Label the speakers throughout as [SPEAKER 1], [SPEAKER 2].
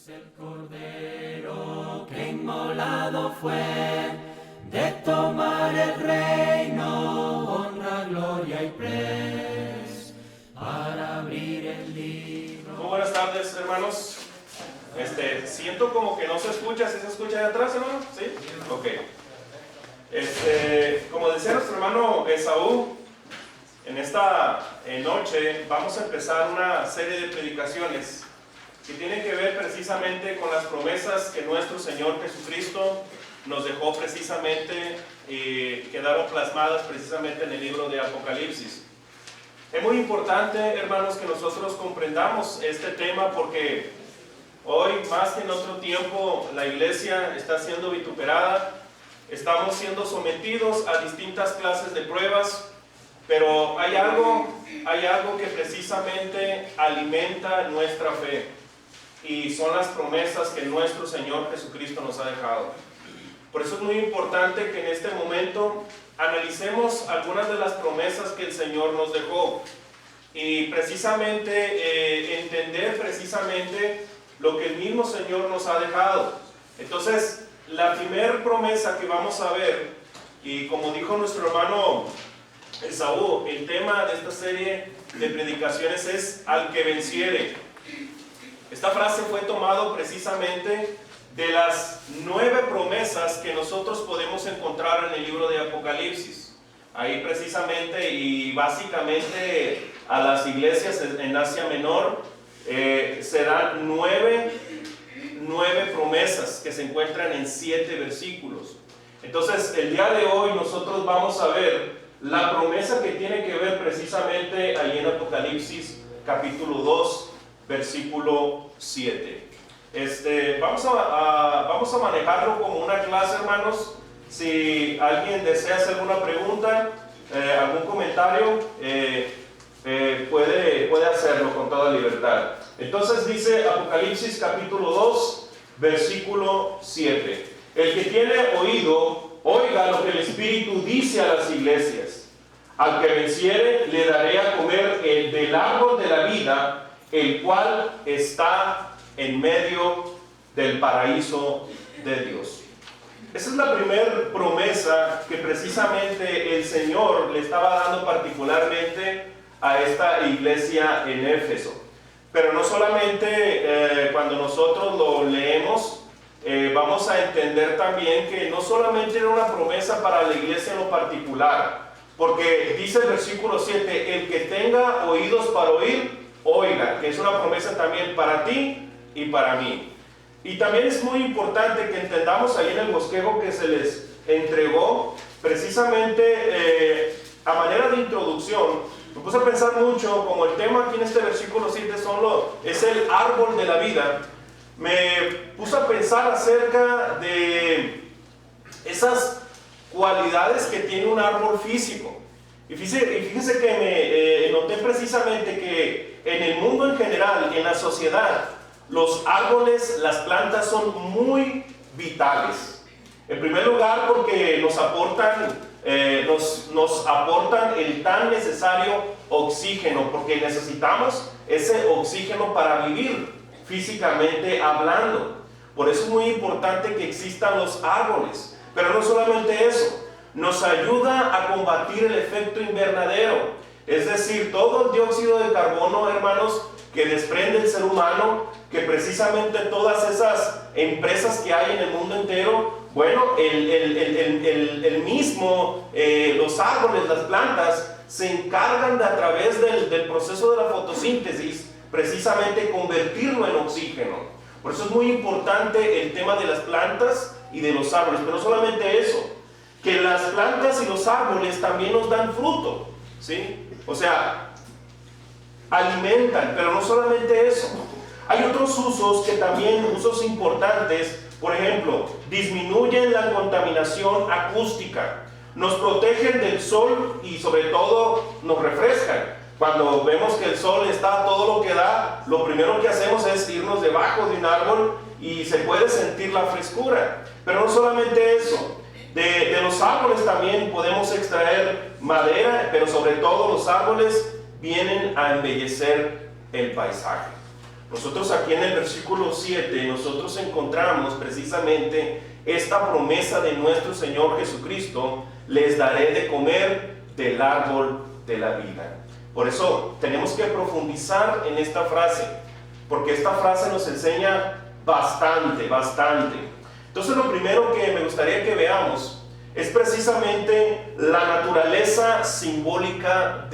[SPEAKER 1] es el Cordero que inmolado fue, de tomar el reino, honra, gloria y pres, para abrir el libro.
[SPEAKER 2] Muy buenas tardes, hermanos. Siento como que no se escucha. ¿Sí se escucha de atrás, hermano? ¿Sí? Ok. Como decía nuestro hermano Esaú, en esta noche vamos a empezar una serie de predicaciones que tienen que ver precisamente con las promesas que nuestro Señor Jesucristo nos dejó precisamente y quedaron plasmadas precisamente en el libro de Apocalipsis. Es muy importante, hermanos, que nosotros comprendamos este tema porque hoy, más que en otro tiempo, la iglesia está siendo vituperada, estamos siendo sometidos a distintas clases de pruebas, pero hay algo que precisamente alimenta nuestra fe, y son las promesas que nuestro Señor Jesucristo nos ha dejado. Por eso es muy importante que en este momento analicemos algunas de las promesas que el Señor nos dejó y precisamente entender precisamente lo que el mismo Señor nos ha dejado. Entonces, la primera promesa que vamos a ver, y como dijo nuestro hermano Esaú, el tema de esta serie de predicaciones es al que venciere. Esta frase fue tomada precisamente de las 9 promesas que nosotros podemos encontrar en el libro de Apocalipsis. Ahí precisamente y básicamente a las iglesias en Asia Menor serán 9 promesas que se encuentran en 7 versículos. Entonces el día de hoy nosotros vamos a ver la promesa que tiene que ver precisamente ahí en Apocalipsis capítulo 2 versículo 7. Vamos a manejarlo como una clase, hermanos. Si alguien desea hacer alguna pregunta, algún comentario, puede hacerlo con toda libertad. Entonces dice Apocalipsis capítulo 2 versículo 7: el que tiene oído, oiga lo que el Espíritu dice a las iglesias. Al que venciere le daré a comer del árbol de la vida, el cual está en medio del paraíso de Dios. Esa es la primera promesa que precisamente el Señor le estaba dando particularmente a esta iglesia en Éfeso. Pero no solamente cuando nosotros lo leemos, vamos a entender también que no solamente era una promesa para la iglesia en lo particular, porque dice el versículo 7, el que tenga oídos para oír, oiga, que es una promesa también para ti y para mí. Y también es muy importante que entendamos ahí en el bosquejo que se les entregó, precisamente a manera de introducción. Me puse a pensar mucho, como el tema aquí en este versículo 7 es el árbol de la vida. Me puse a pensar acerca de esas cualidades que tiene un árbol físico. Y fíjense que me noté precisamente que en el mundo en general, en la sociedad, los árboles, las plantas son muy vitales. En primer lugar porque nos aportan el tan necesario oxígeno, porque necesitamos ese oxígeno para vivir físicamente hablando. Por eso es muy importante que existan los árboles. Pero no solamente eso, nos ayuda a combatir el efecto invernadero, es decir, todo el dióxido de carbono, hermanos, que desprende el ser humano, que precisamente todas esas empresas que hay en el mundo entero, bueno, los árboles, las plantas, se encargan de, a través del proceso de la fotosíntesis, precisamente convertirlo en oxígeno. Por eso es muy importante el tema de las plantas y de los árboles, pero no solamente eso, que las plantas y los árboles también nos dan fruto, ¿sí? O sea, alimentan, pero no solamente eso. Hay otros usos que también, usos importantes, por ejemplo, disminuyen la contaminación acústica, nos protegen del sol y sobre todo nos refrescan. Cuando vemos que el sol está a todo lo que da, lo primero que hacemos es irnos debajo de un árbol y se puede sentir la frescura. Pero no solamente eso, de los árboles también podemos extraer madera, pero sobre todo los árboles vienen a embellecer el paisaje. Nosotros aquí en el versículo 7, nosotros encontramos precisamente esta promesa de nuestro Señor Jesucristo: les daré de comer del árbol de la vida. Por eso tenemos que profundizar en esta frase, porque esta frase nos enseña bastante. Entonces, lo primero que me gustaría que veamos es precisamente la naturaleza simbólica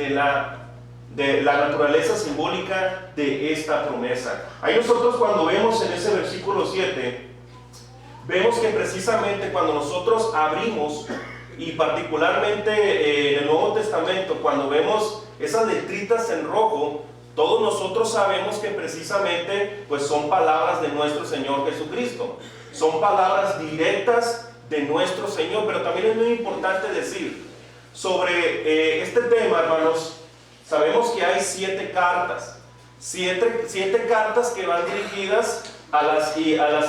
[SPEAKER 2] de esta promesa. Ahí nosotros, cuando vemos en ese versículo 7, vemos que precisamente cuando nosotros abrimos, y particularmente en el Nuevo Testamento, cuando vemos esas letritas en rojo, todos nosotros sabemos que precisamente pues son palabras de nuestro Señor Jesucristo. Son palabras directas de nuestro Señor. Pero también es muy importante decir sobre este tema, hermanos. Sabemos que hay 7 cartas. 7 cartas que van dirigidas a las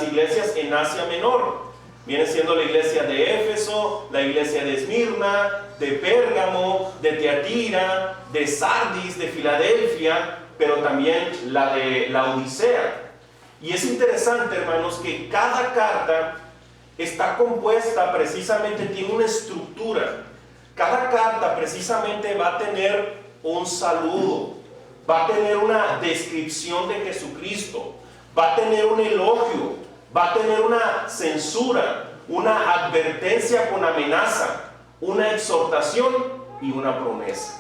[SPEAKER 2] iglesias en Asia Menor. Viene siendo la iglesia de Éfeso, la iglesia de Esmirna, de Pérgamo, de Teatira, de Sardis, de Filadelfia, pero también la de la Odisea. Y es interesante, hermanos, que cada carta está compuesta precisamente, tiene una estructura. Cada carta precisamente va a tener un saludo, va a tener una descripción de Jesucristo, va a tener un elogio, va a tener una censura, una advertencia con amenaza, una exhortación y una promesa.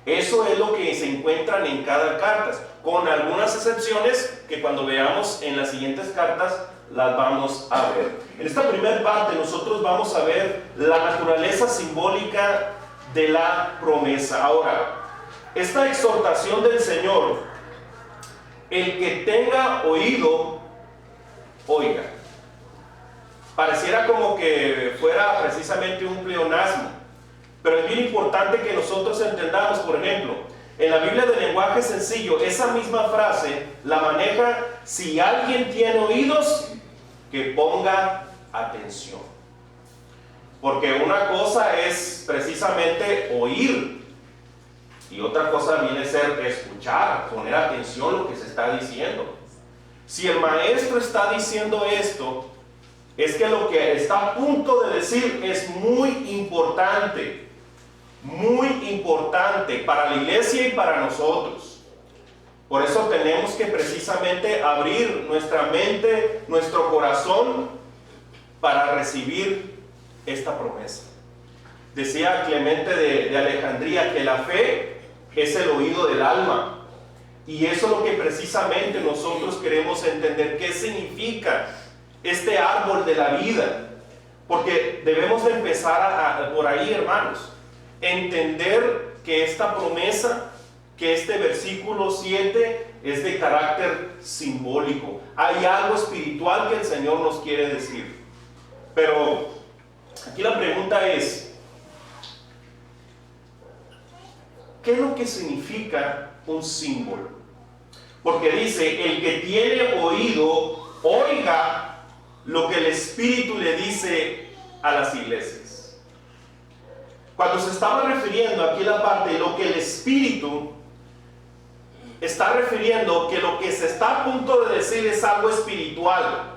[SPEAKER 2] Eso es lo que se encuentran en cada carta, con algunas excepciones que cuando veamos en las siguientes cartas las vamos a ver. En esta primera parte nosotros vamos a ver la naturaleza simbólica de la promesa. Ahora, esta exhortación del Señor: el que tenga oído, oiga. Pareciera como que fuera precisamente un pleonasmo, pero es bien importante que nosotros entendamos. Por ejemplo, en la Biblia de lenguaje sencillo, esa misma frase la maneja: si alguien tiene oídos, que ponga atención. Porque una cosa es precisamente oír, y otra cosa viene a ser escuchar, poner atención a lo que se está diciendo. Si el maestro está diciendo esto, es que lo que está a punto de decir es muy importante para la iglesia y para nosotros. Por eso tenemos que precisamente abrir nuestra mente, nuestro corazón, para recibir esta promesa. Decía Clemente de Alejandría que la fe es el oído del alma. Y eso es lo que precisamente nosotros queremos entender. ¿Qué significa este árbol de la vida? Porque debemos de empezar por ahí, hermanos. Entender que esta promesa, que este versículo 7 es de carácter simbólico. Hay algo espiritual que el Señor nos quiere decir. Pero aquí la pregunta es: ¿qué es lo que significa un símbolo? Porque dice: el que tiene oído, oiga lo que el Espíritu le dice a las iglesias. Cuando se estaba refiriendo aquí la parte de lo que el Espíritu está refiriendo, que lo que se está a punto de decir es algo espiritual.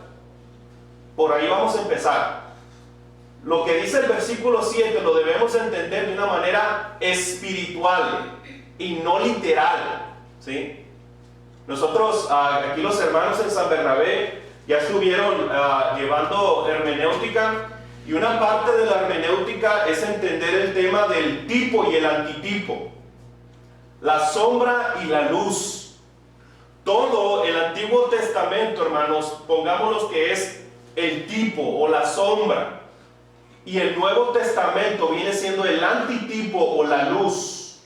[SPEAKER 2] Por ahí vamos a empezar. Lo que dice el versículo 7 lo debemos entender de una manera espiritual y no literal, ¿sí? Nosotros, aquí los hermanos en San Bernabé ya estuvieron llevando hermenéutica, y una parte de la hermenéutica es entender el tema del tipo y el antitipo, la sombra y la luz. Todo el Antiguo Testamento, hermanos, pongámoslo que es el tipo o la sombra, y el Nuevo Testamento viene siendo el antitipo o la luz.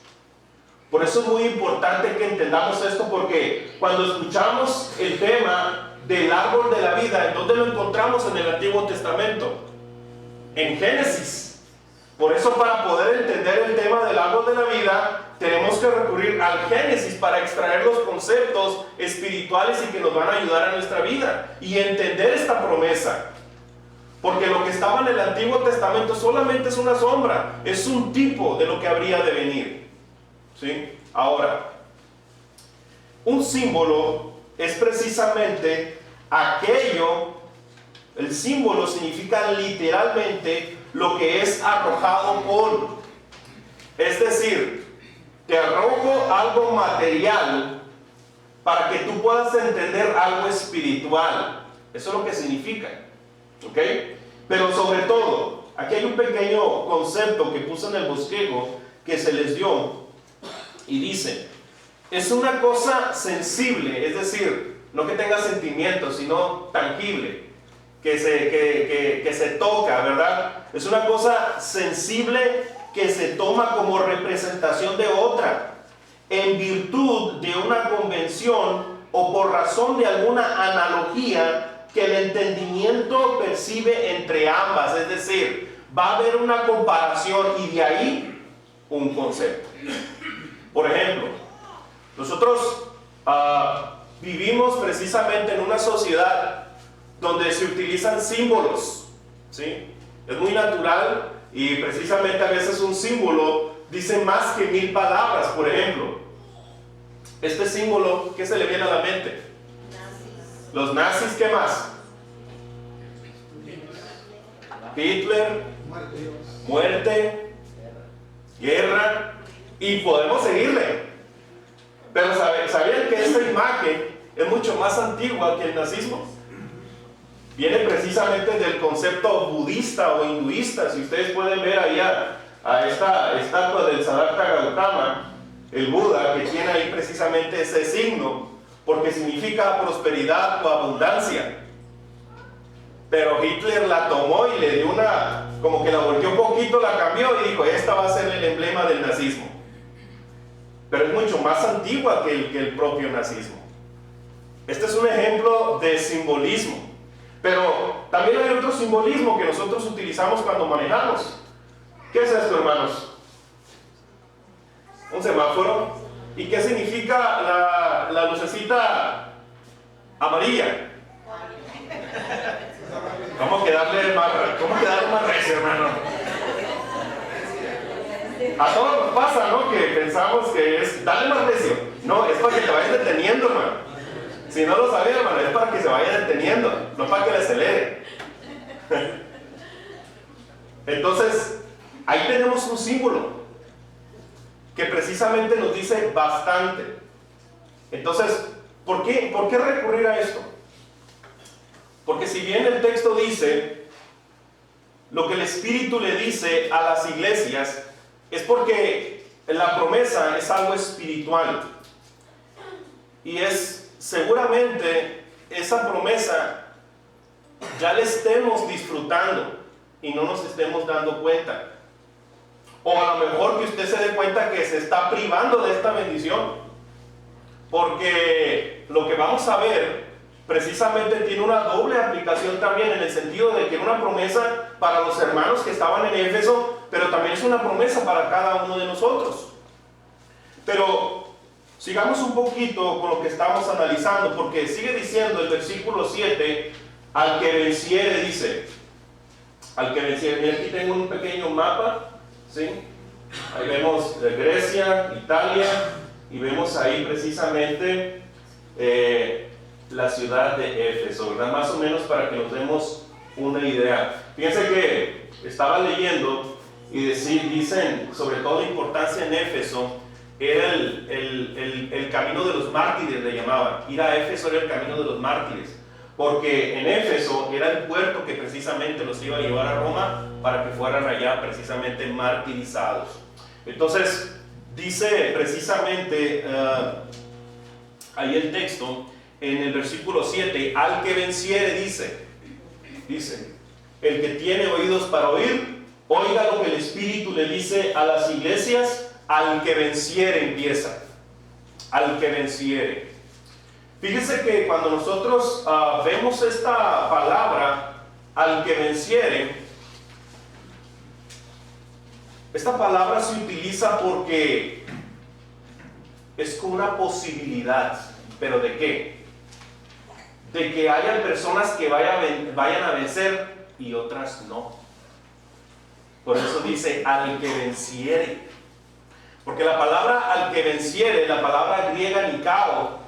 [SPEAKER 2] Por eso es muy importante que entendamos esto, porque cuando escuchamos el tema del árbol de la vida, ¿en dónde lo encontramos en el Antiguo Testamento? En Génesis. Por eso, para poder entender el tema del árbol de la vida, tenemos que recurrir al Génesis para extraer los conceptos espirituales y que nos van a ayudar a nuestra vida y entender esta promesa. Porque lo que estaba en el Antiguo Testamento solamente es una sombra, es un tipo de lo que habría de venir, ¿sí? Ahora, un símbolo es precisamente aquello, el símbolo significa literalmente lo que es arrojado por. Es decir, te arrojo algo material para que tú puedas entender algo espiritual. Eso es lo que significa. ¿Ok? Pero sobre todo, aquí hay un pequeño concepto que puse en el bosquejo que se les dio y dice, es una cosa sensible, es decir, no que tenga sentimientos, sino tangible, que se toca, ¿verdad? Es una cosa sensible que se toma como representación de otra, en virtud de una convención o por razón de alguna analogía que el entendimiento percibe entre ambas, es decir, va a haber una comparación y de ahí un concepto. Por ejemplo, nosotros vivimos precisamente en una sociedad donde se utilizan símbolos, ¿sí? Es muy natural y precisamente a veces un símbolo dice más que 1000 palabras. Por ejemplo, este símbolo, ¿qué se le viene a la mente? Nazis. Los nazis, ¿qué más? Hitler, muerte, guerra, y podemos seguirle. Pero ¿sabían que esta imagen es mucho más antigua que el nazismo? Viene precisamente del concepto budista o hinduista. Si ustedes pueden ver ahí a esta estatua del Siddhartha Gautama, el Buda, que tiene ahí precisamente ese signo, porque significa prosperidad o abundancia. Pero Hitler la tomó y le dio como que la volteó un poquito, la cambió y dijo, esta va a ser el emblema del nazismo. Pero es mucho más antigua que el propio nazismo. Este es un ejemplo de simbolismo. Pero también hay otro simbolismo que nosotros utilizamos cuando manejamos. ¿Qué es esto, hermanos? Un semáforo. ¿Y qué significa la lucecita amarilla? ¿Cómo quedarle más recio, hermano? A todos nos pasa, ¿no? Que pensamos que es darle más recio. No, es para que te vayas deteniendo, hermano. Si no lo sabía, hermano, es para que se vaya deteniendo, no para que le acelere. Entonces, ahí tenemos un símbolo que precisamente nos dice bastante. Entonces, ¿por qué recurrir a esto? Porque si bien el texto dice lo que el Espíritu le dice a las iglesias, es porque la promesa es algo espiritual. Y seguramente esa promesa ya la estemos disfrutando y no nos estemos dando cuenta. O a lo mejor que usted se dé cuenta que se está privando de esta bendición. Porque lo que vamos a ver precisamente tiene una doble aplicación también, en el sentido de que era una promesa para los hermanos que estaban en Éfeso, pero también es una promesa para cada uno de nosotros. Pero sigamos un poquito con lo que estamos analizando, porque sigue diciendo el versículo 7, al que venciere, dice, al que venciere. Mira, aquí tengo un pequeño mapa, ¿sí? Ahí vemos Grecia, Italia, y vemos ahí precisamente la ciudad de Éfeso, ¿verdad? Más o menos para que nos demos una idea. Fíjense que estaba leyendo y dicen, sobre todo la importancia en Éfeso, era el camino de los mártires, le llamaban. Ir a Éfeso era el camino de los mártires, porque en Éfeso era el puerto que precisamente los iba a llevar a Roma para que fueran allá precisamente martirizados. Entonces, dice precisamente ahí el texto, en el versículo 7, al que venciere, dice, el que tiene oídos para oír, oiga lo que el Espíritu le dice a las iglesias. Al que venciere empieza, al que venciere. Fíjese que cuando nosotros vemos esta palabra, al que venciere, esta palabra se utiliza porque es como una posibilidad. ¿Pero de qué? De que haya personas que vayan a vencer y otras no. Por eso dice al que venciere. Porque la palabra al que venciere, la palabra griega nikao,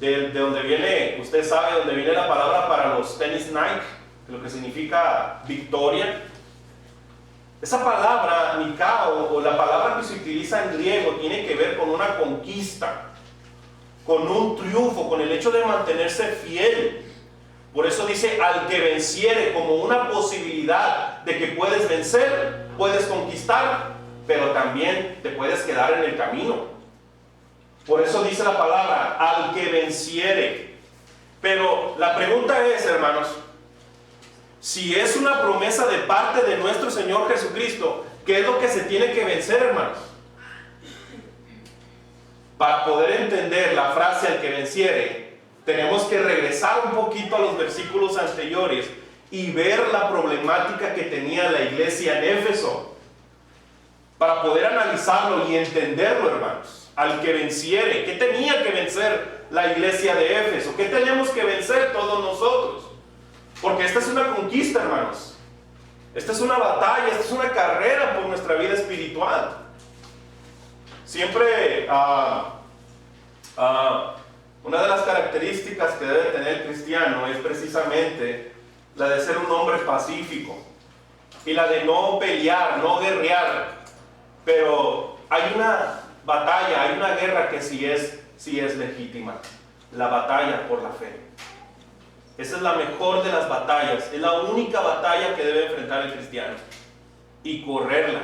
[SPEAKER 2] de donde viene, usted sabe, donde viene la palabra para los tenis Nike, lo que significa victoria. Esa palabra, Nikao, o la palabra que se utiliza en griego, tiene que ver con una conquista, con un triunfo, con el hecho de mantenerse fiel. Por eso dice, al que venciere, como una posibilidad de que puedes vencer, puedes conquistar, pero también te puedes quedar en el camino. Por eso dice la palabra, al que venciere. Pero la pregunta es, hermanos, si es una promesa de parte de nuestro Señor Jesucristo, ¿qué es lo que se tiene que vencer, hermanos? Para poder entender la frase al que venciere, tenemos que regresar un poquito a los versículos anteriores y ver la problemática que tenía la iglesia en Éfeso, para poder analizarlo y entenderlo, hermanos. Al que venciere, ¿qué tenía que vencer la iglesia de Éfeso? ¿Qué tenemos que vencer todos nosotros? Porque esta es una conquista, hermanos. Esta es una batalla, esta es una carrera por nuestra vida espiritual. Siempre una de las características que debe tener el cristiano es precisamente la de ser un hombre pacífico y la de no pelear, no guerrear. Pero hay una batalla, hay una guerra que sí es legítima, la batalla por la fe. Esa es la mejor de las batallas, es la única batalla que debe enfrentar el cristiano y correrla.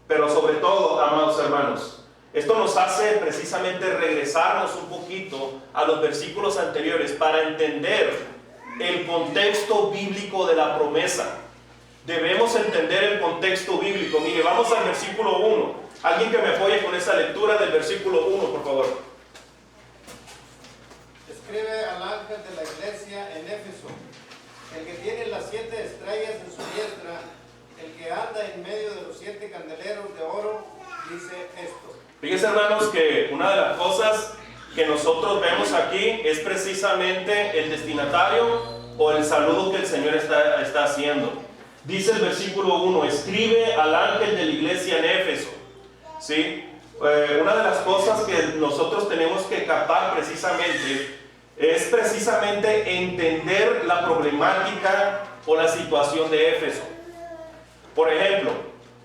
[SPEAKER 2] Pero sobre todo, amados hermanos, esto nos hace precisamente regresarnos un poquito a los versículos anteriores para entender el contexto bíblico de la promesa. Debemos entender el contexto bíblico. Mire, vamos al versículo 1. Alguien que me apoye con esta lectura del versículo 1, por favor.
[SPEAKER 3] Escribe al ángel de la iglesia en Éfeso, el que tiene las 7 estrellas en su diestra, el que anda en medio de los 7 candeleros de oro, dice esto.
[SPEAKER 2] Fíjense, hermanos, que una de las cosas que nosotros vemos aquí es precisamente el destinatario o el saludo que el Señor está haciendo. Dice el versículo 1, escribe al ángel de la iglesia en Éfeso. ¿Sí? Una de las cosas que nosotros tenemos que captar precisamente es precisamente entender la problemática o la situación de Éfeso. Por ejemplo,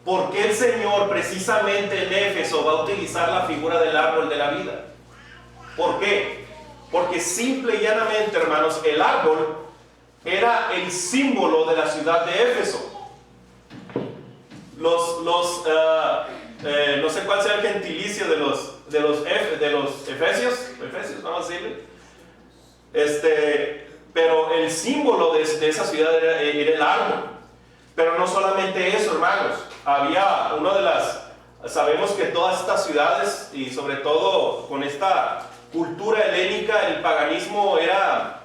[SPEAKER 2] ¿por qué el Señor precisamente en Éfeso va a utilizar la figura del árbol de la vida? ¿Por qué? Porque simple y llanamente, hermanos, el árbol era el símbolo de la ciudad de Éfeso. No sé cuál sea el gentilicio de los efesios, vamos a decirle. Pero el símbolo de esa ciudad era el árbol. Pero no solamente eso, hermanos. Había sabemos que todas estas ciudades, y sobre todo con esta cultura helénica, el paganismo era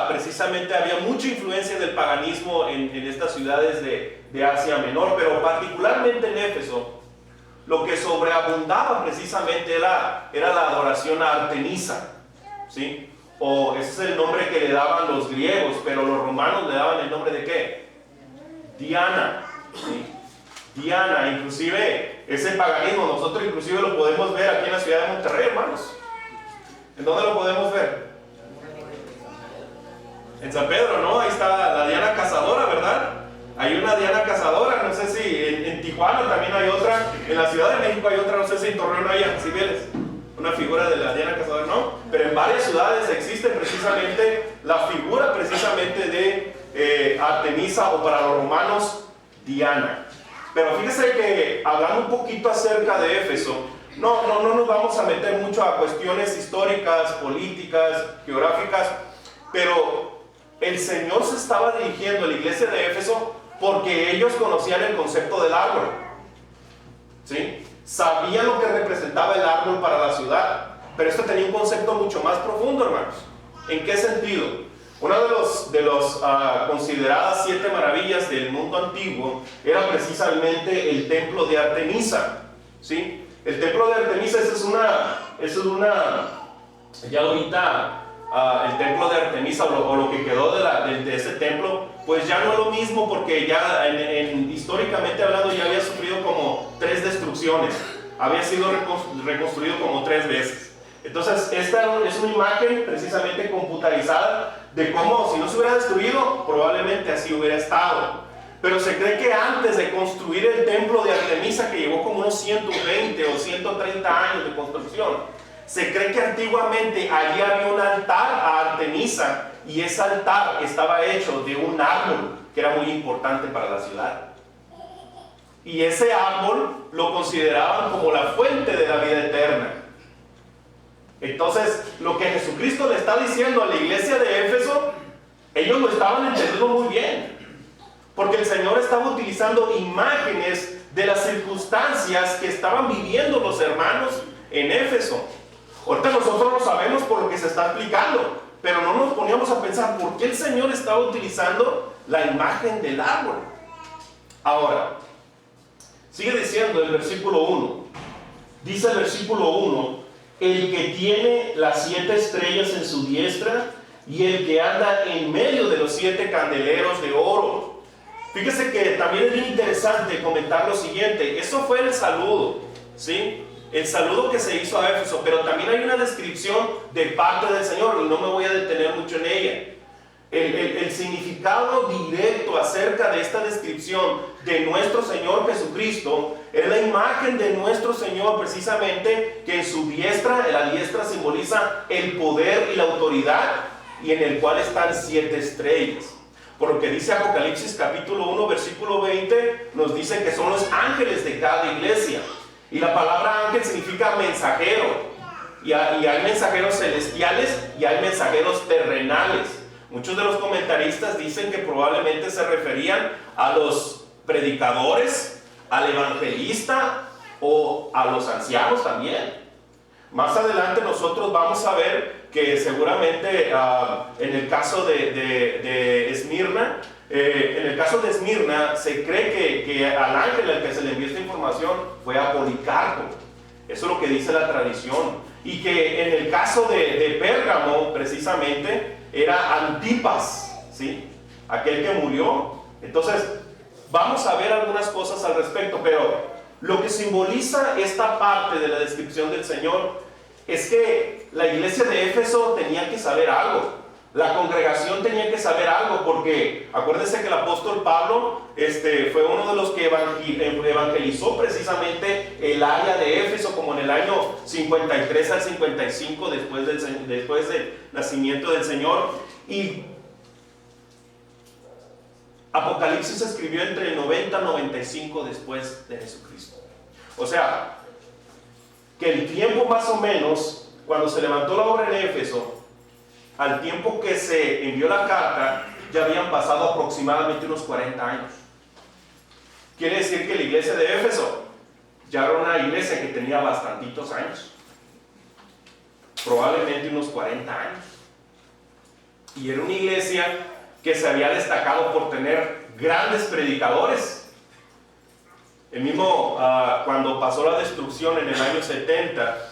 [SPEAKER 2] precisamente, había mucha influencia del paganismo en estas ciudades de Asia Menor, pero particularmente en Éfeso, lo que sobreabundaba precisamente era la adoración a Artemisa, ¿sí? O ese es el nombre que le daban los griegos, pero los romanos le daban el nombre de ¿qué? Diana, ¿sí? Diana, inclusive ese paganismo, nosotros inclusive lo podemos ver aquí en la ciudad de Monterrey, hermanos. ¿En dónde lo podemos ver? En San Pedro, ¿no? Ahí está la Diana Cazadora, ¿verdad? Hay una Diana Cazadora, no sé si en Tijuana también hay otra, en la Ciudad de México hay otra, no sé si en Torreón hay Cibeles, una figura de la Diana Cazadora, ¿no? Pero en varias ciudades existe precisamente la figura precisamente de Artemisa, o para los romanos, Diana. Pero fíjese que hablando un poquito acerca de Éfeso, no nos vamos a meter mucho a cuestiones históricas, políticas, geográficas, pero el Señor se estaba dirigiendo a la iglesia de Éfeso porque ellos conocían el concepto del árbol, ¿sí? Sabían lo que representaba el árbol para la ciudad, pero esto tenía un concepto mucho más profundo, hermanos. ¿En qué sentido? Una de los consideradas 7 maravillas del mundo antiguo era precisamente el templo de Artemisa, ¿sí? El templo de Artemisa, ya ahorita el templo de Artemisa o lo que quedó de ese templo, pues ya no es lo mismo, porque ya históricamente hablando ya había sufrido como 3 destrucciones, había sido reconstruido como 3 veces. Entonces, esta es una imagen precisamente computarizada de cómo, si no se hubiera destruido, probablemente así hubiera estado. Pero se cree que antes de construir el templo de Artemisa, que llevó como unos 120 o 130 años de construcción, se cree que antiguamente allí había un altar a Artemisa, y ese altar estaba hecho de un árbol que era muy importante para la ciudad. Y ese árbol lo consideraban como la fuente de la vida eterna. Entonces, lo que Jesucristo le está diciendo a la iglesia de Éfeso, ellos lo estaban entendiendo muy bien, porque el Señor estaba utilizando imágenes de las circunstancias que estaban viviendo los hermanos en Éfeso. Ahorita nosotros lo sabemos por lo que se está explicando, pero no nos poníamos a pensar por qué el Señor estaba utilizando la imagen del árbol. Ahora, sigue diciendo el versículo 1. Dice el versículo 1: el que tiene las 7 estrellas en su diestra y el que anda en medio de los 7 candeleros de oro. Fíjese que también es bien interesante comentar lo siguiente. Eso fue el saludo, ¿sí? El saludo que se hizo a Éfeso, pero también hay una descripción de parte del Señor, y no me voy a detener mucho en ella. El significado directo acerca de esta descripción de nuestro Señor Jesucristo es la imagen de nuestro Señor, precisamente, que en su diestra, la diestra simboliza el poder y la autoridad, y en el cual están 7 estrellas. Por lo que dice Apocalipsis capítulo 1 versículo 20, nos dice que son los ángeles de cada iglesia. Y la palabra ángel significa mensajero. Y hay mensajeros celestiales y hay mensajeros terrenales. Muchos de los comentaristas dicen que probablemente se referían a los predicadores, al evangelista o a los ancianos también. Más adelante nosotros vamos a ver que seguramente en el caso de Esmirna, se cree que al ángel al que se le envió esta información fue a Policarpo. Eso es lo que dice la tradición. Y que en el caso de Pérgamo, precisamente, era Antipas, ¿sí? Aquel que murió. Entonces, vamos a ver algunas cosas al respecto, pero lo que simboliza esta parte de la descripción del Señor es que la iglesia de Éfeso tenía que saber algo. La congregación tenía que saber algo, porque acuérdense que el apóstol Pablo fue uno de los que evangelizó precisamente el área de Éfeso, como en el año 53 al 55 después del nacimiento del Señor. Y Apocalipsis se escribió entre el 90 y 95 después de Jesucristo. O sea, que el tiempo más o menos, cuando se levantó la obra en Éfeso, al tiempo que se envió la carta, ya habían pasado aproximadamente unos 40 años. Quiere decir que la iglesia de Éfeso ya era una iglesia que tenía bastantitos años, probablemente unos 40 años. Y era una iglesia que se había destacado por tener grandes predicadores. El mismo, cuando pasó la destrucción en el año 70,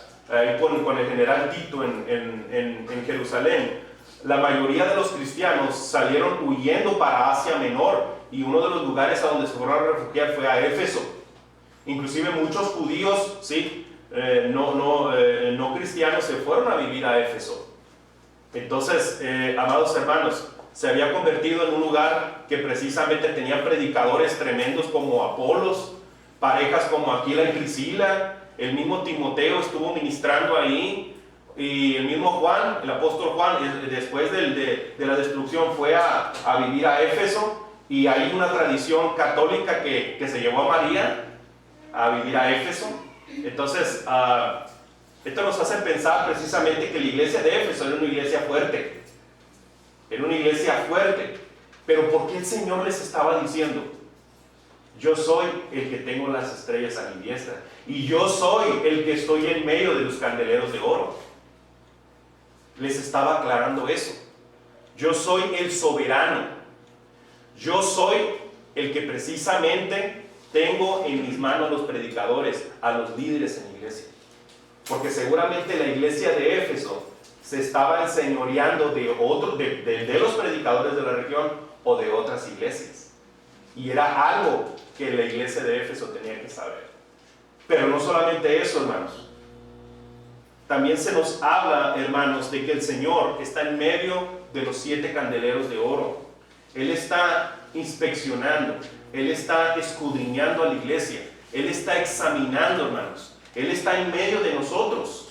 [SPEAKER 2] con el general Tito en Jerusalén, la mayoría de los cristianos salieron huyendo para Asia Menor, y uno de los lugares a donde se fueron a refugiar fue a Éfeso. Inclusive muchos judíos, ¿sí? no cristianos, se fueron a vivir a Éfeso. Entonces, amados hermanos, se había convertido en un lugar que precisamente tenía predicadores tremendos como Apolos, parejas como Aquila y Priscila. El mismo Timoteo estuvo ministrando ahí, y el mismo Juan, el apóstol Juan, después de la destrucción fue a vivir a Éfeso, y hay una tradición católica que se llevó a María a vivir a Éfeso. Entonces, esto nos hace pensar precisamente que la iglesia de Éfeso era una iglesia fuerte. Era una iglesia fuerte. Pero ¿por qué el Señor les estaba diciendo: yo soy el que tengo las estrellas a mi diestra, y yo soy el que estoy en medio de los candeleros de oro? Les estaba aclarando eso. Yo soy el soberano. Yo soy el que precisamente tengo en mis manos los predicadores, a los líderes en la iglesia. Porque seguramente la iglesia de Éfeso se estaba enseñoreando de los predicadores de la región o de otras iglesias. Y era algo que la iglesia de Éfeso tenía que saber. Pero no solamente eso, hermanos. también se nos habla, hermanos, de que el Señor está en medio de los 7 candeleros de oro. Él está inspeccionando, Él está escudriñando a la iglesia, Él está examinando, hermanos. Él está en medio de nosotros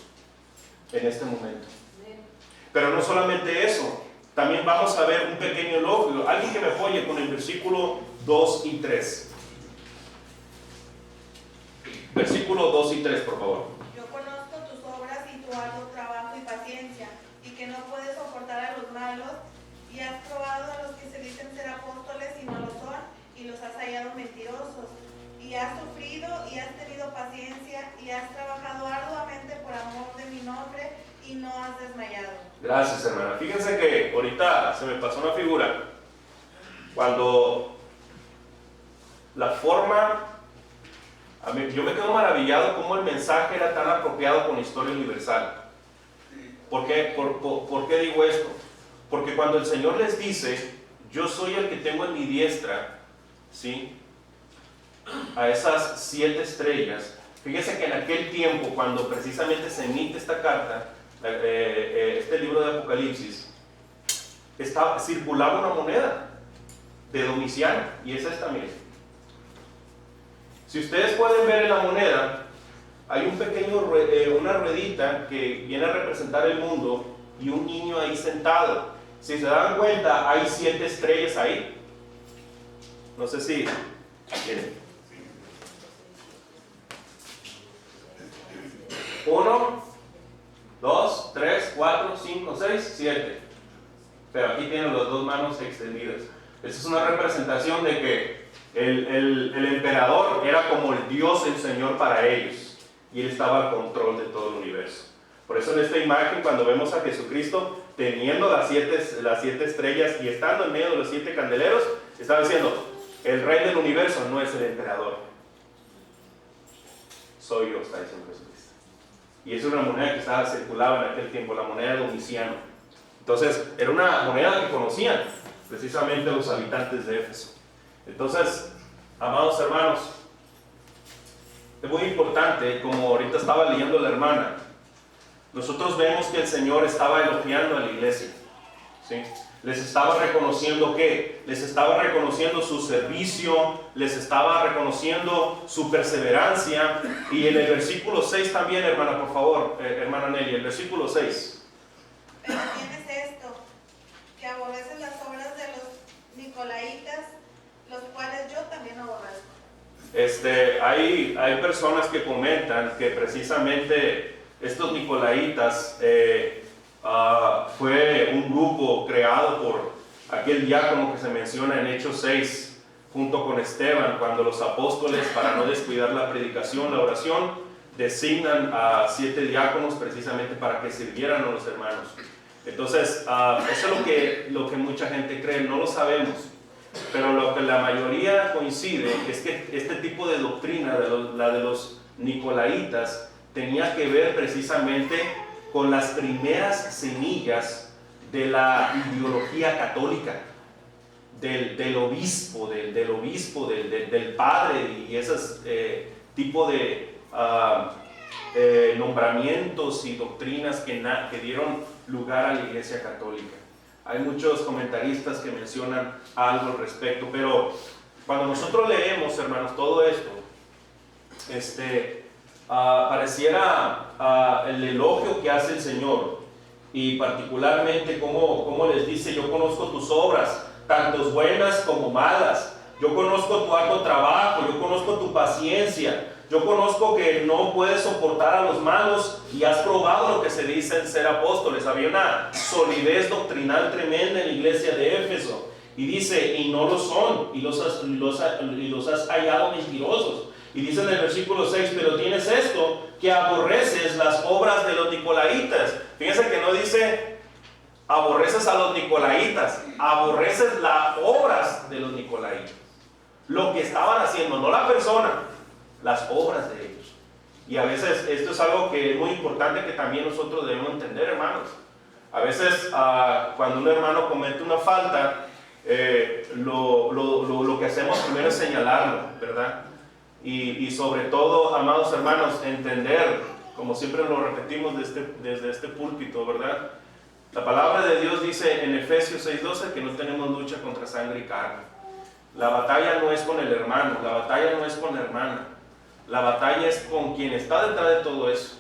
[SPEAKER 2] en este momento. Pero no solamente eso, también vamos a ver un pequeño elogio. Alguien que me apoye con el versículo 2 y 3. Versículo 2 y 3, por favor.
[SPEAKER 4] Yo conozco tus obras y tu arduo trabajo y paciencia, y que no puedes soportar a los malos, y has probado a los que se dicen ser apóstoles y no lo son, y los has hallado mentirosos, y has sufrido y has tenido paciencia, y has trabajado arduamente por amor de mi nombre, y no has desmayado.
[SPEAKER 2] Gracias, hermana. Fíjense que ahorita se me pasó una figura. Cuando la forma... yo me quedo maravillado cómo el mensaje era tan apropiado con la historia universal. ¿Por qué? ¿Por qué digo esto? Porque cuando el Señor les dice, yo soy el que tengo en mi diestra, ¿sí?, a esas 7 estrellas, fíjense que en aquel tiempo, cuando precisamente se emite esta carta, este libro de Apocalipsis, circulaba una moneda de Domiciano, y es esta, miren. Si ustedes pueden ver en la moneda, hay un pequeño, una ruedita que viene a representar el mundo y un niño ahí sentado. Si se dan cuenta, hay 7 estrellas ahí. No sé si... Miren. 1, 2, 3, 4, 5, 6, 7. Pero aquí tienen las 2 manos extendidas. Esa es una representación de que el emperador era como el Dios, el Señor para ellos, y Él estaba al control de todo el universo. Por eso en esta imagen, cuando vemos a Jesucristo teniendo las 7 estrellas y estando en medio de los 7 candeleros, está diciendo, el rey del universo no es el emperador, soy yo, está diciendo Jesucristo. Y es una moneda que circulaba en aquel tiempo, la moneda de Domiciano. Entonces, era una moneda que conocían precisamente los habitantes de Éfeso. Entonces, amados hermanos, es muy importante, como ahorita estaba leyendo la hermana, nosotros vemos que el Señor estaba elogiando a la iglesia, ¿sí? Les estaba reconociendo ¿qué? Les estaba reconociendo su servicio, les estaba reconociendo su perseverancia. Y en el versículo 6 también, hermana, por favor, hermana Nelly, el versículo 6.
[SPEAKER 4] Pero tienes esto, que aborreces las obras de los nicolaitas, los cuales yo también aborrezco.
[SPEAKER 2] Hay personas que comentan que precisamente estos nicolaitas fue un grupo creado por aquel diácono que se menciona en Hechos 6 junto con Esteban, cuando los apóstoles, para no descuidar la predicación, la oración, designan a 7 diáconos precisamente para que sirvieran a los hermanos. Entonces, eso es lo que mucha gente cree, no lo sabemos. Pero lo que la mayoría coincide es que este tipo de doctrina, la de los nicolaitas, tenía que ver precisamente con las primeras semillas de la ideología católica, del obispo, del padre, y ese tipo de nombramientos y doctrinas que dieron lugar a la Iglesia Católica. Hay muchos comentaristas que mencionan algo al respecto, pero cuando nosotros leemos, hermanos, todo esto, pareciera el elogio que hace el Señor, y particularmente como les dice, yo conozco tus obras, tanto buenas como malas, yo conozco tu arduo trabajo, yo conozco tu paciencia, yo conozco que no puedes soportar a los malos y has probado lo que se dice en ser apóstoles. Había una solidez doctrinal tremenda en la iglesia de Éfeso, y dice, y no lo son, y los has hallado mentirosos. Y dice en el versículo 6, pero tienes esto, que aborreces las obras de los nicolaitas. Fíjense que no dice aborreces a los nicolaitas, aborreces las obras de los nicolaitas. Lo que estaban haciendo, no la persona, las obras de ellos. Y a veces esto es algo que es muy importante que también nosotros debemos entender, hermanos. A veces cuando un hermano comete una falta, lo que hacemos primero es señalarlo, ¿verdad? Y sobre todo, amados hermanos, entender como siempre lo repetimos desde este púlpito, ¿verdad? La palabra de Dios dice en Efesios 6:12 que no tenemos lucha contra sangre y carne. La batalla no es con el hermano, la batalla no es con la hermana, la batalla es con quien está detrás de todo eso,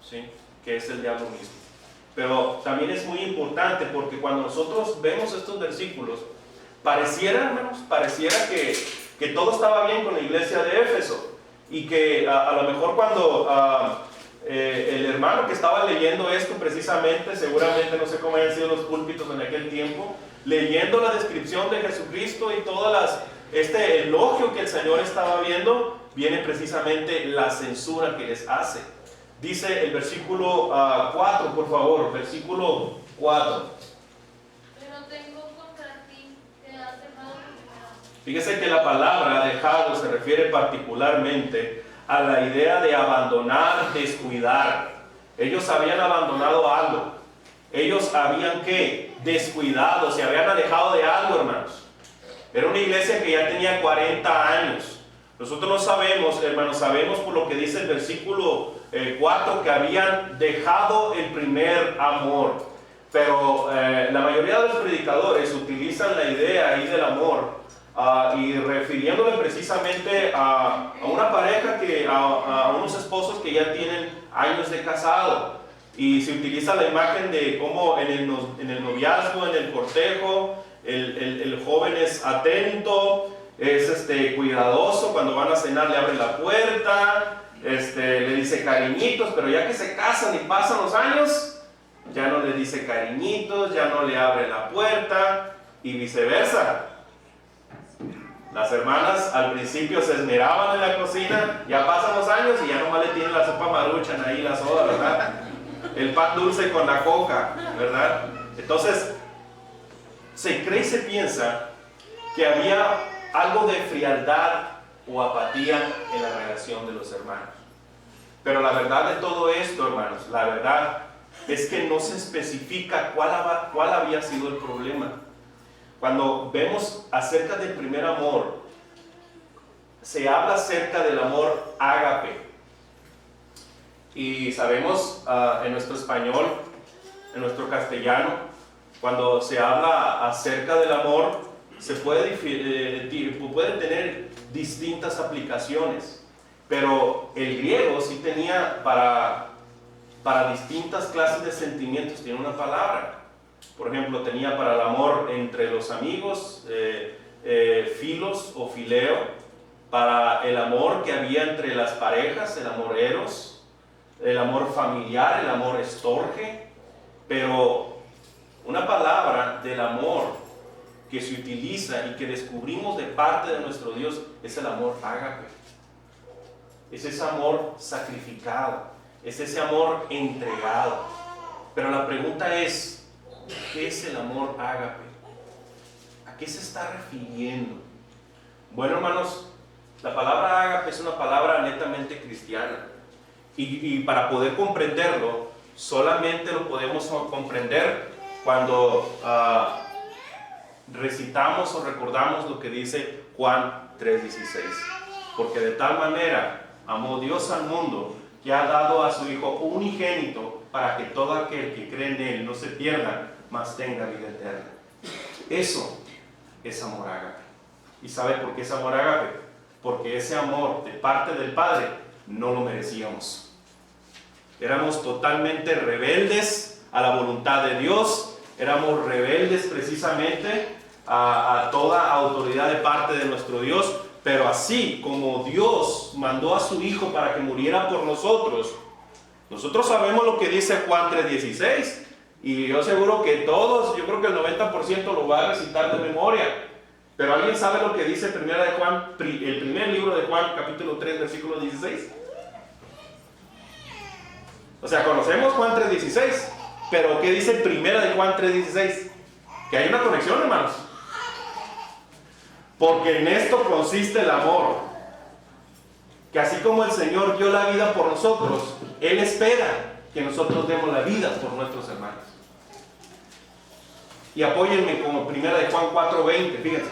[SPEAKER 2] ¿sí? Que es el diablo mismo. Pero también es muy importante porque cuando nosotros vemos estos versículos, pareciera, hermanos, que todo estaba bien con la iglesia de Éfeso y que a lo mejor cuando el hermano que estaba leyendo esto precisamente, seguramente no sé cómo hayan sido los púlpitos en aquel tiempo, leyendo la descripción de Jesucristo y este elogio que el Señor estaba viendo, viene precisamente la censura que les hace. Dice el versículo 4, por favor, versículo 4.
[SPEAKER 5] Pero tengo contra ti que has dejado tu pecado.
[SPEAKER 2] Fíjese que la palabra dejado se refiere particularmente a la idea de abandonar, descuidar. Ellos habían abandonado algo. Ellos habían descuidado, se habían alejado de algo, hermanos. Era una iglesia que ya tenía 40 años. Nosotros no sabemos, hermanos, sabemos por lo que dice el versículo 4 que habían dejado el primer amor. Pero la mayoría de los predicadores utilizan la idea ahí del amor y refiriéndole precisamente a una pareja, a unos esposos que ya tienen años de casado. Y se utiliza la imagen de cómo en el noviazgo, en el cortejo, el joven es atento, es cuidadoso, cuando van a cenar le abre la puerta, le dice cariñitos, pero ya que se casan y pasan los años, ya no le dice cariñitos, ya no le abre la puerta y viceversa. Las hermanas al principio se esmeraban en la cocina, ya pasan los años y ya nomás le tienen la sopa maruchan ahí, la soda, ¿verdad? El pan dulce con la coca, ¿verdad? Entonces, se cree y se piensa que había algo de frialdad o apatía en la relación de los hermanos. Pero la verdad de todo esto, hermanos, la verdad es que no se especifica cuál había sido el problema. Cuando vemos acerca del primer amor, se habla acerca del amor ágape. Y sabemos en nuestro español, en nuestro castellano, cuando se habla acerca del amor, se puede tener distintas aplicaciones. Pero el griego sí tenía para distintas clases de sentimientos, tiene una palabra. Por ejemplo, tenía para el amor entre los amigos, filos o fileo, para el amor que había entre las parejas, el amor eros, el amor familiar, el amor estorge, pero una palabra del amor que se utiliza y que descubrimos de parte de nuestro Dios es el amor ágape. Es ese amor sacrificado, es ese amor entregado. Pero la pregunta es, ¿qué es el amor ágape? ¿A qué se está refiriendo? Bueno, hermanos, la palabra ágape es una palabra netamente cristiana. Y para poder comprenderlo, solamente lo podemos comprender cuando recitamos o recordamos lo que dice Juan 3:16. Porque de tal manera amó Dios al mundo que ha dado a su Hijo unigénito para que todo aquel que cree en Él no se pierda, mas tenga vida eterna. Eso es amor ágape. ¿Y sabe por qué es amor ágape? Porque ese amor de parte del Padre no lo merecíamos. Éramos totalmente rebeldes a la voluntad de Dios, éramos rebeldes precisamente a toda autoridad de parte de nuestro Dios, pero así como Dios mandó a su Hijo para que muriera por nosotros, nosotros sabemos lo que dice Juan 3:16, y yo seguro que todos, yo creo que el 90% lo va a recitar de memoria, pero ¿alguien sabe lo que dice el primer libro de Juan, capítulo 3, versículo 16? O sea, conocemos Juan 3:16, pero ¿qué dice primera de Juan 3:16? Que hay una conexión, hermanos. Porque en esto consiste el amor, que así como el Señor dio la vida por nosotros, Él espera que nosotros demos la vida por nuestros hermanos. Y apóyenme como primera de Juan 4:20, fíjense.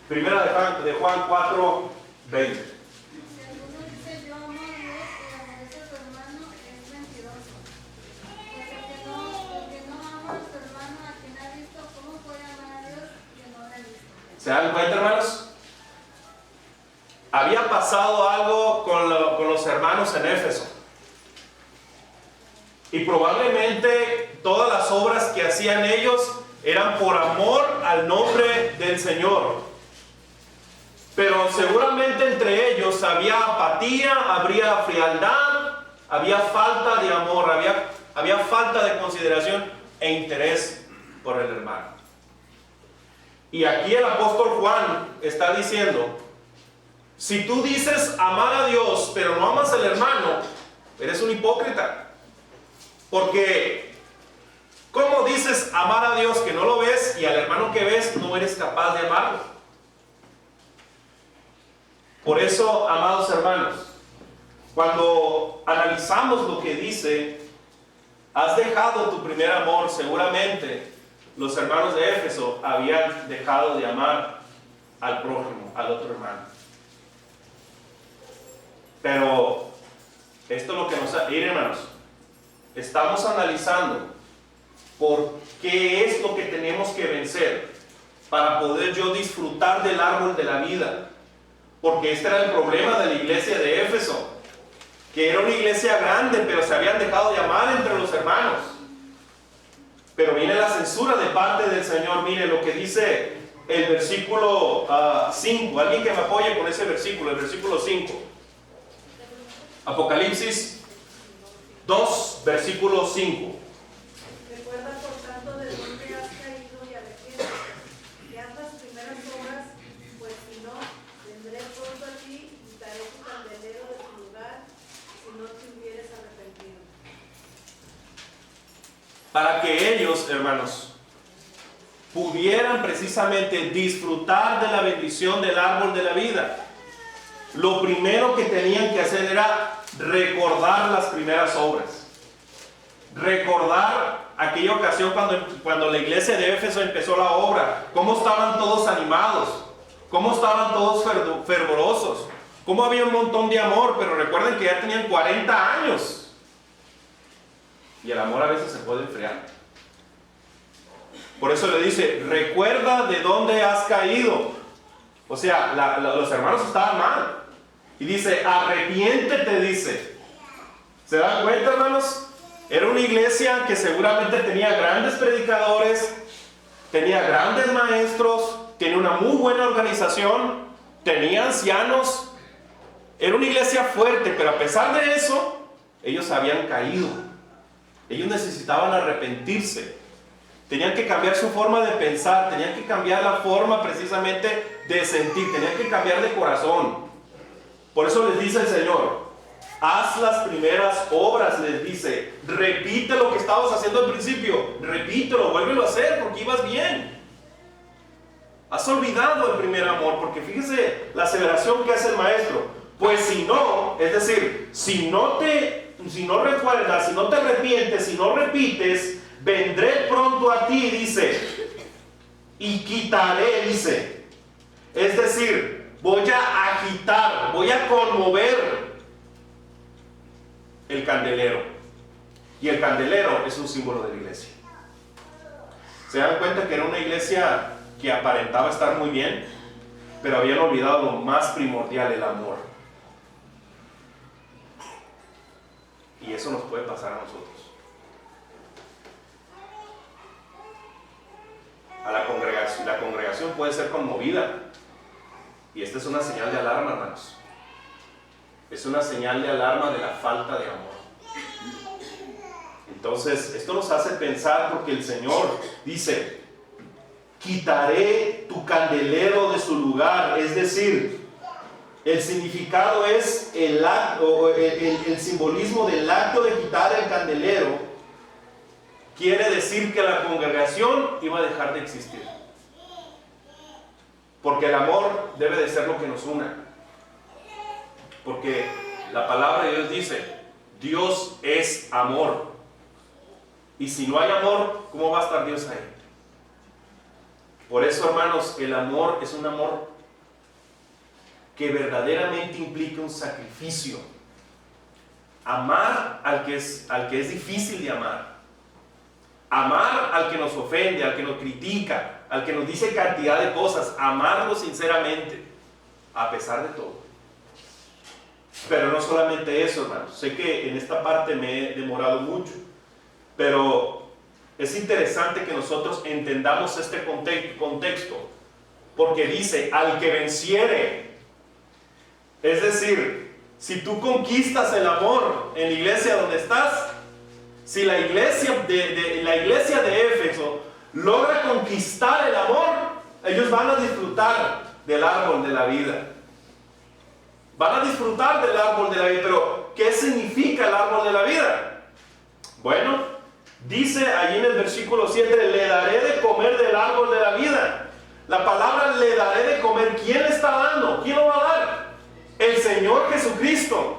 [SPEAKER 2] Primera de Juan 4:20.
[SPEAKER 5] Si alguno dice yo amo a Dios y aborrece a su hermano,
[SPEAKER 2] ¿Se dan cuenta, hermanos? Había pasado algo con los hermanos en Éfeso. Y probablemente todas las obras que hacían ellos eran por amor al nombre del Señor. Pero seguramente entre ellos había apatía, habría frialdad, había falta de amor, había falta de consideración e interés por el hermano. Y aquí el apóstol Juan está diciendo, si tú dices amar a Dios, pero no amas al hermano, eres un hipócrita. Porque, ¿cómo dices amar a Dios que no lo ves y al hermano que ves no eres capaz de amarlo? Por eso, amados hermanos, cuando analizamos lo que dice, has dejado tu primer amor. Seguramente los hermanos de Éfeso habían dejado de amar al prójimo, al otro hermano. Pero esto es lo que nos... Miren, hermanos, estamos analizando por qué es lo que tenemos que vencer para poder yo disfrutar del árbol de la vida. Porque este era el problema de la iglesia de Éfeso, que era una iglesia grande, pero se habían dejado de amar entre los hermanos. Pero viene la censura de parte del Señor. Mire lo que dice el versículo 5. Alguien que me apoye con ese versículo, el versículo 5. Apocalipsis 2, versículo 5.
[SPEAKER 6] Recuerda por tanto de dónde has caído y arrepiéntete, que haz las primeras obras, pues si no, vendré pronto a ti y quitaré tu candelero de su lugar, si no te hubieres arrepentido.
[SPEAKER 2] Para que ellos, hermanos, pudieran precisamente disfrutar de la bendición del árbol de la vida, lo primero que tenían que hacer era recordar las primeras obras. Recordar aquella ocasión cuando la iglesia de Éfeso empezó la obra, cómo estaban todos animados, cómo estaban todos fervorosos, cómo había un montón de amor. Pero recuerden que ya tenían 40 años y el amor a veces se puede enfriar. Por eso le dice, recuerda de dónde has caído. O sea, los hermanos estaban mal. Y dice, arrepiéntete, dice. ¿Se dan cuenta, hermanos? Era una iglesia que seguramente tenía grandes predicadores, tenía grandes maestros, tenía una muy buena organización, tenía ancianos. Era una iglesia fuerte, pero a pesar de eso, ellos habían caído. Ellos necesitaban arrepentirse. Tenían que cambiar su forma de pensar, tenían que cambiar la forma precisamente de sentir, tenían que cambiar de corazón. Por eso les dice el Señor, haz las primeras obras, les dice, repite lo que estabas haciendo al principio, repítelo, vuélvelo a hacer porque ibas bien. Has olvidado el primer amor, porque fíjese la aseveración que hace el maestro. Pues si no, es decir, si no recuerdas, si no te arrepientes, si no repites, vendré pronto a ti, dice, y quitaré, dice. Es decir, voy a agitar, voy a conmover el candelero. Y el candelero es un símbolo de la iglesia. ¿Se dan cuenta que era una iglesia que aparentaba estar muy bien, pero habían olvidado lo más primordial, el amor? Y eso nos puede pasar a nosotros. La congregación puede ser conmovida. Y esta es una señal de alarma, hermanos. Es una señal de alarma de la falta de amor. Entonces, esto nos hace pensar porque el Señor dice, quitaré tu candelero de su lugar. Es decir, el significado es el simbolismo del acto de quitar el candelero. Quiere decir que la congregación iba a dejar de existir. Porque el amor debe de ser lo que nos una. Porque la palabra de Dios dice, Dios es amor. Y si no hay amor, ¿cómo va a estar Dios ahí? Por eso, hermanos, el amor es un amor que verdaderamente implica un sacrificio. Amar al que es difícil de amar. Amar al que nos ofende, al que nos critica, al que nos dice cantidad de cosas, amarlo sinceramente, a pesar de todo. Pero no solamente eso, hermanos. Sé que en esta parte me he demorado mucho, pero es interesante que nosotros entendamos este contexto, porque dice, al que venciere. Es decir, si tú conquistas el amor en la iglesia donde estás, si la iglesia de Éfeso logra conquistar el amor, ellos van a disfrutar del árbol de la vida. Van a disfrutar del árbol de la vida. Pero, ¿qué significa el árbol de la vida? Bueno, dice allí en el versículo 7, le daré de comer del árbol de la vida. La palabra le daré de comer, ¿quién le está dando? ¿Quién lo va a dar? El Señor Jesucristo.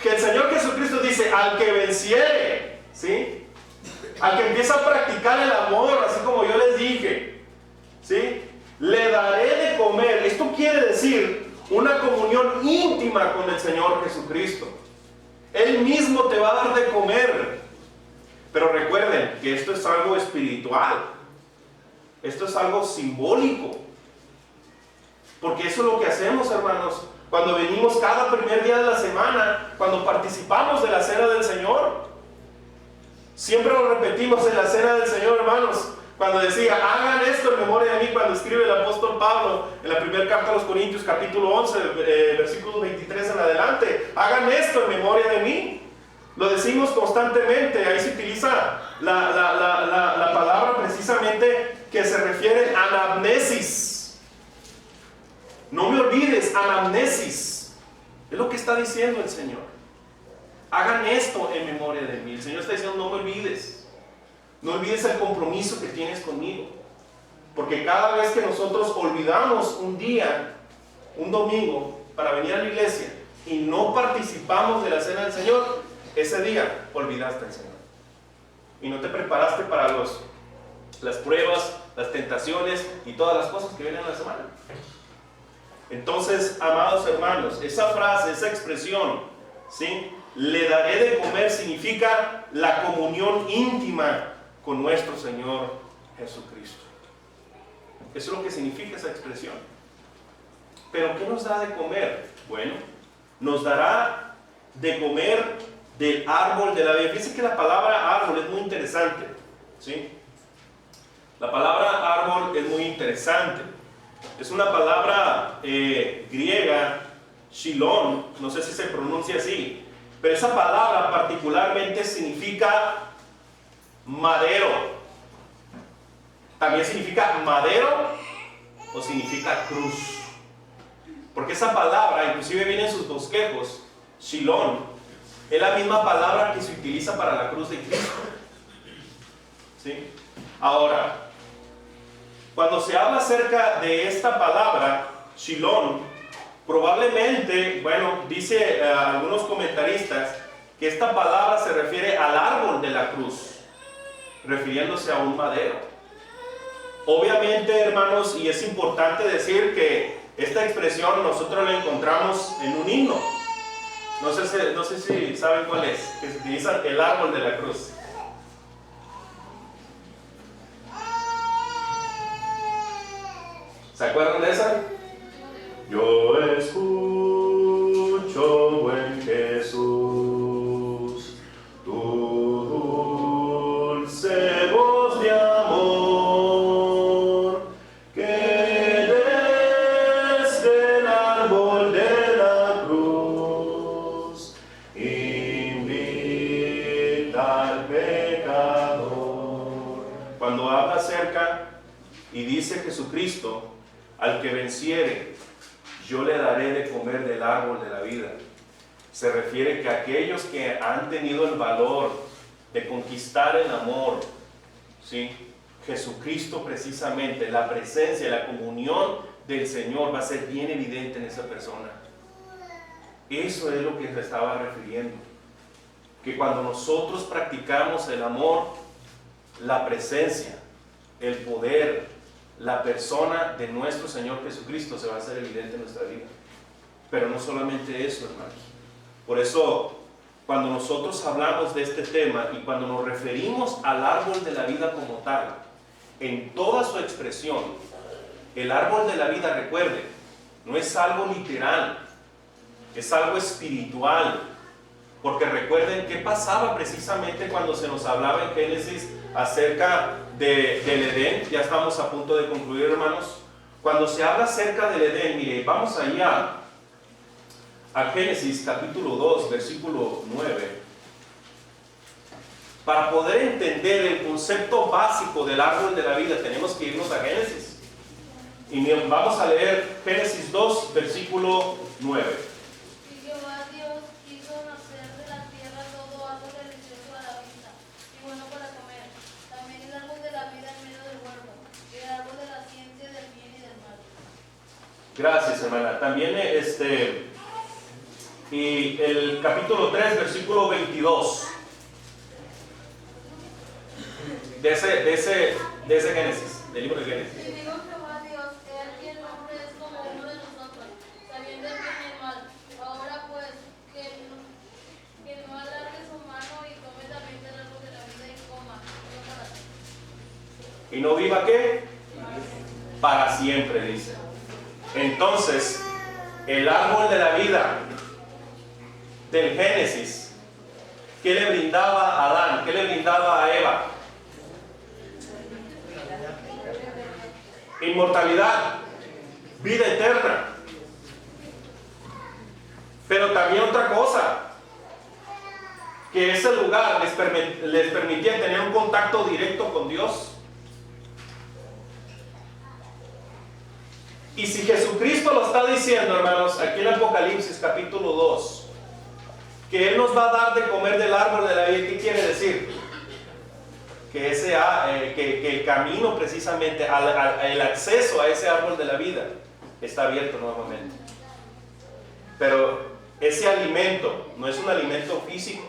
[SPEAKER 2] Que el Señor Jesucristo dice, al que venciere, ¿sí? Al que empieza a practicar el amor, así como yo les dije, ¿sí? Le daré de comer. Esto quiere decir una comunión íntima con el Señor Jesucristo. Él mismo te va a dar de comer. Pero recuerden que esto es algo espiritual. Esto es algo simbólico. Porque eso es lo que hacemos, hermanos, cuando venimos cada primer día de la semana, cuando participamos de la cena del Señor. Siempre lo repetimos en la cena del Señor, hermanos. Cuando decía, hagan esto en memoria de mí, cuando escribe el apóstol Pablo en la primera carta a los Corintios, capítulo 11, versículos 23 en adelante. Hagan esto en memoria de mí. Lo decimos constantemente. Ahí se utiliza la palabra precisamente que se refiere a anamnesis. No me olvides, anamnesis. Es lo que está diciendo el Señor. Hagan esto en memoria de mí. El Señor está diciendo, no me olvides. No olvides el compromiso que tienes conmigo. Porque cada vez que nosotros olvidamos un día, un domingo, para venir a la iglesia y no participamos de la cena del Señor, ese día olvidaste al Señor. Y no te preparaste para las pruebas, las tentaciones y todas las cosas que vienen en la semana. Entonces, amados hermanos, esa frase, esa expresión, ¿sí? Le daré de comer significa la comunión íntima con nuestro Señor Jesucristo. Eso es lo que significa esa expresión. ¿Pero qué nos da de comer? Bueno, nos dará de comer del árbol de la vida. Fíjense que la palabra árbol es muy interesante, ¿sí? La palabra árbol es muy interesante. Es una palabra griega, shilon, no sé si se pronuncia así, pero esa palabra particularmente significa madero. También significa madero o significa cruz. Porque esa palabra, inclusive viene en sus bosquejos, shilon, es la misma palabra que se utiliza para la cruz de Cristo. ¿Sí? Ahora, cuando se habla acerca de esta palabra, shilon, probablemente, bueno, dice algunos comentaristas que esta palabra se refiere al árbol de la cruz, refiriéndose a un madero. Obviamente, hermanos, y es importante decir que esta expresión nosotros la encontramos en un himno. No sé si saben cuál es, que se utiliza el árbol de la cruz. ¿Se acuerdan de esa? Yo escucho, buen Jesús, tu dulce voz de amor, que desde el árbol de la cruz invita al pecador. Cuando habla acerca y dice Jesucristo, al que venciere, yo le daré de comer del árbol de la vida. Se refiere que aquellos que han tenido el valor de conquistar el amor, ¿sí? Jesucristo precisamente, la presencia, la comunión del Señor va a ser bien evidente en esa persona. Eso es lo que se estaba refiriendo. Que cuando nosotros practicamos el amor, la presencia, el poder, la persona de nuestro Señor Jesucristo se va a hacer evidente en nuestra vida. Pero no solamente eso, hermanos. Por eso cuando nosotros hablamos de este tema y cuando nos referimos al árbol de la vida como tal, en toda su expresión, el árbol de la vida, recuerde, no es algo literal, es algo espiritual. Porque recuerden qué pasaba precisamente cuando se nos hablaba en Génesis acerca del Edén. Ya estamos a punto de concluir, hermanos. Cuando se habla acerca del Edén, mire, vamos allá a Génesis capítulo 2, versículo 9. Para poder entender el concepto básico del árbol de la vida, tenemos que irnos a Génesis. Y vamos a leer Génesis 2, versículo 9.
[SPEAKER 5] Y Jehová Dios hizo nacer de la tierra todo árbol delicioso a la vista y bueno para comer, también el árbol de la vida en medio del huerto, y el árbol de la ciencia del bien y del mal.
[SPEAKER 2] Gracias, hermana. También y el capítulo 3, versículo 22 de ese Génesis, del libro de Génesis.
[SPEAKER 5] Y digo Jehová Dios, he aquí el hombre es como uno de nosotros, sabiendo el bien y el mal. Ahora pues, que no alargue su mano y tome también del árbol de la vida y coma, no para sí.
[SPEAKER 2] ¿Y no viva qué? Para siempre, dice. Entonces, el árbol de la vida del Génesis, ¿qué le brindaba a Adán? ¿Qué le brindaba a Eva? Inmortalidad, vida eterna. Pero también otra cosa, que ese lugar les permitía tener un contacto directo con Dios. Y si Jesucristo lo está diciendo, hermanos, aquí en Apocalipsis capítulo 2, que Él nos va a dar de comer del árbol de la vida, ¿qué quiere decir? Que el camino precisamente, el acceso a ese árbol de la vida está abierto nuevamente. Pero ese alimento no es un alimento físico,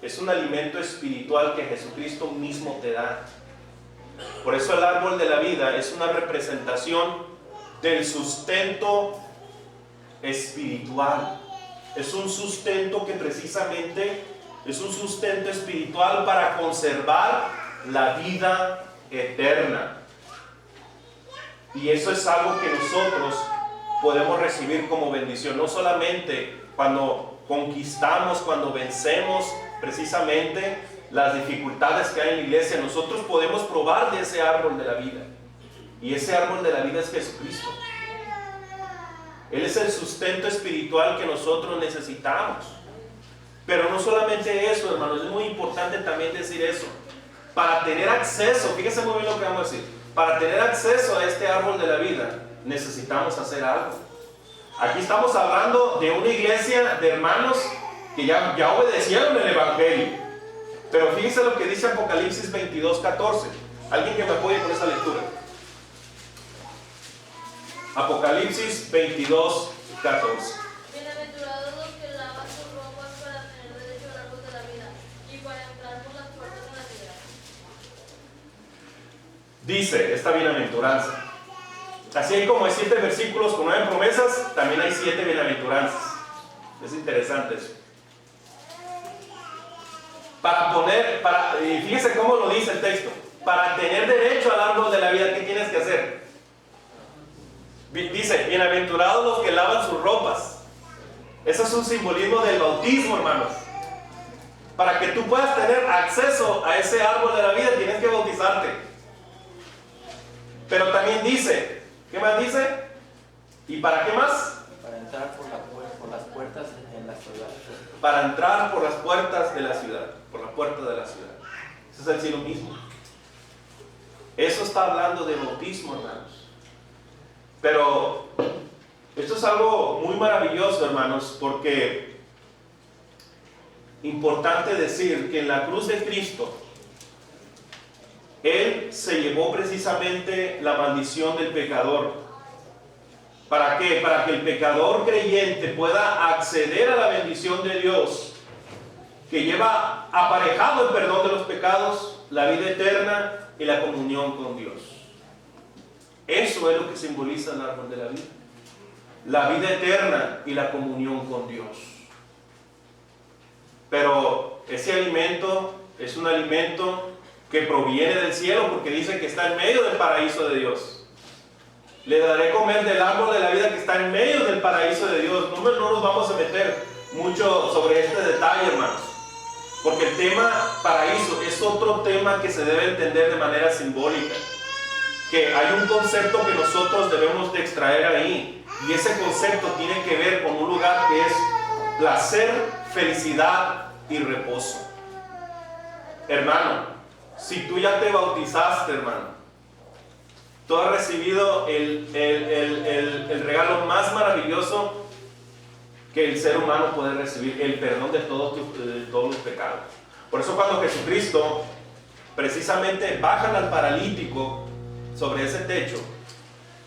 [SPEAKER 2] es un alimento espiritual que Jesucristo mismo te da. Por eso el árbol de la vida es una representación del sustento espiritual. Es un sustento que precisamente es un sustento espiritual para conservar la vida eterna. Y eso es algo que nosotros podemos recibir como bendición, no solamente cuando conquistamos, cuando vencemos precisamente las dificultades que hay en la iglesia. Nosotros podemos probar de ese árbol de la vida, y ese árbol de la vida es Jesucristo. Él es el sustento espiritual que nosotros necesitamos. Pero no solamente eso, hermanos, es muy importante también decir eso. Para tener acceso, fíjense muy bien lo que vamos a decir, para tener acceso a este árbol de la vida necesitamos hacer algo. Aquí estamos hablando de una iglesia de hermanos que ya obedecieron el evangelio. Pero fíjense lo que dice Apocalipsis 22:14. Alguien que me apoye con esa lectura. Apocalipsis 22:14.
[SPEAKER 5] Bienaventurados los que lavan sus ropas para tener derecho al árbol de la vida y para entrar por las puertas de la ciudad.
[SPEAKER 2] Dice esta bienaventuranza. Así hay como 7 versículos con 9 promesas, también hay 7 bienaventuranzas. Es interesante eso. Y fíjense cómo lo dice el texto. Para tener derecho al árbol de la vida, ¿qué tienes que hacer? Dice, bienaventurados los que lavan sus ropas. Eso es un simbolismo del bautismo, hermanos. Para que tú puedas tener acceso a ese árbol de la vida, tienes que bautizarte. Pero también dice, ¿qué más dice? ¿Y para qué más?
[SPEAKER 1] Para entrar por las puertas en la ciudad.
[SPEAKER 2] Para entrar por las puertas de la ciudad, por la puerta de la ciudad. Ese es el cielo mismo. Eso está hablando de bautismo, hermanos. Pero esto es algo muy maravilloso, hermanos, porque importante decir que en la cruz de Cristo Él se llevó precisamente la maldición del pecador. ¿Para qué? Para que el pecador creyente pueda acceder a la bendición de Dios, que lleva aparejado el perdón de los pecados, la vida eterna y la comunión con Dios. Eso es lo que simboliza el árbol de la vida. La vida eterna y la comunión con Dios. pero ese alimento es un alimento que proviene del cielo, porque dice que está en medio del paraíso de Dios. Le daré comer del árbol de la vida que está en medio del paraíso de Dios. No nos vamos a meter mucho sobre este detalle, hermanos, porque el tema paraíso es otro tema que se debe entender de manera simbólica, que hay un concepto que nosotros debemos de extraer ahí, y ese concepto tiene que ver con un lugar que es placer, felicidad y reposo. Hermano, si tú ya te bautizaste, hermano, tú has recibido el regalo más maravilloso que el ser humano puede recibir, el perdón de todos los pecados. Por eso cuando Jesucristo precisamente baja al paralítico sobre ese techo,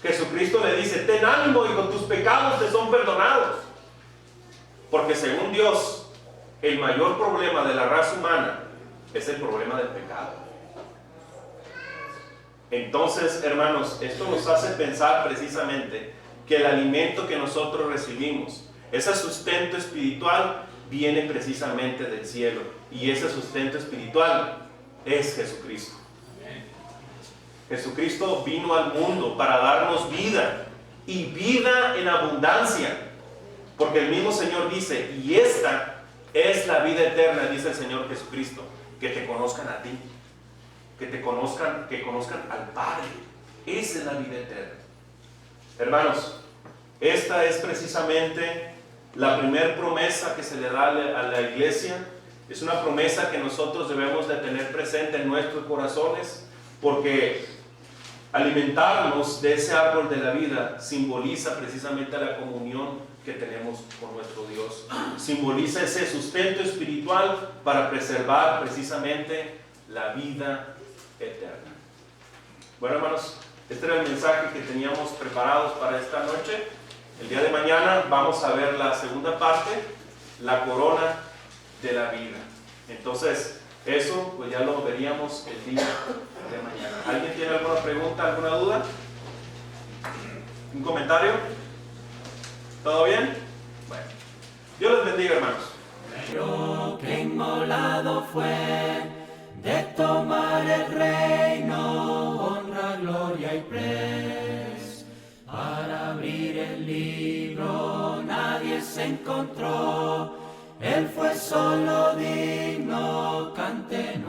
[SPEAKER 2] Jesucristo le dice: ten ánimo, hijo, tus pecados te son perdonados. Porque según Dios, el mayor problema de la raza humana es el problema del pecado. Entonces, hermanos, esto nos hace pensar precisamente que el alimento que nosotros recibimos, ese sustento espiritual, viene precisamente del cielo. Y ese sustento espiritual es Jesucristo. Jesucristo vino al mundo para darnos vida, y vida en abundancia. Porque el mismo Señor dice: y esta es la vida eterna, dice el Señor Jesucristo, que te conozcan a ti, que conozcan al Padre. Esa es la vida eterna. Hermanos, esta es precisamente la primera promesa que se le da a la iglesia. Es una promesa que nosotros debemos de tener presente en nuestros corazones, porque alimentarnos de ese árbol de la vida simboliza precisamente la comunión que tenemos con nuestro Dios. Simboliza ese sustento espiritual para preservar precisamente la vida eterna. Bueno, hermanos, este era el mensaje que teníamos preparados para esta noche. El día de mañana vamos a ver la segunda parte, la corona de la vida. Entonces, eso pues ya lo veríamos el día de mañana. ¿Alguien tiene alguna pregunta, alguna duda? ¿Un comentario? ¿Todo bien? Bueno, Dios les bendiga, hermanos.
[SPEAKER 7] Pero que inmolado fue de tomar el reino, honra, gloria y pres. Para abrir el libro nadie se encontró, él fue solo digno, cante.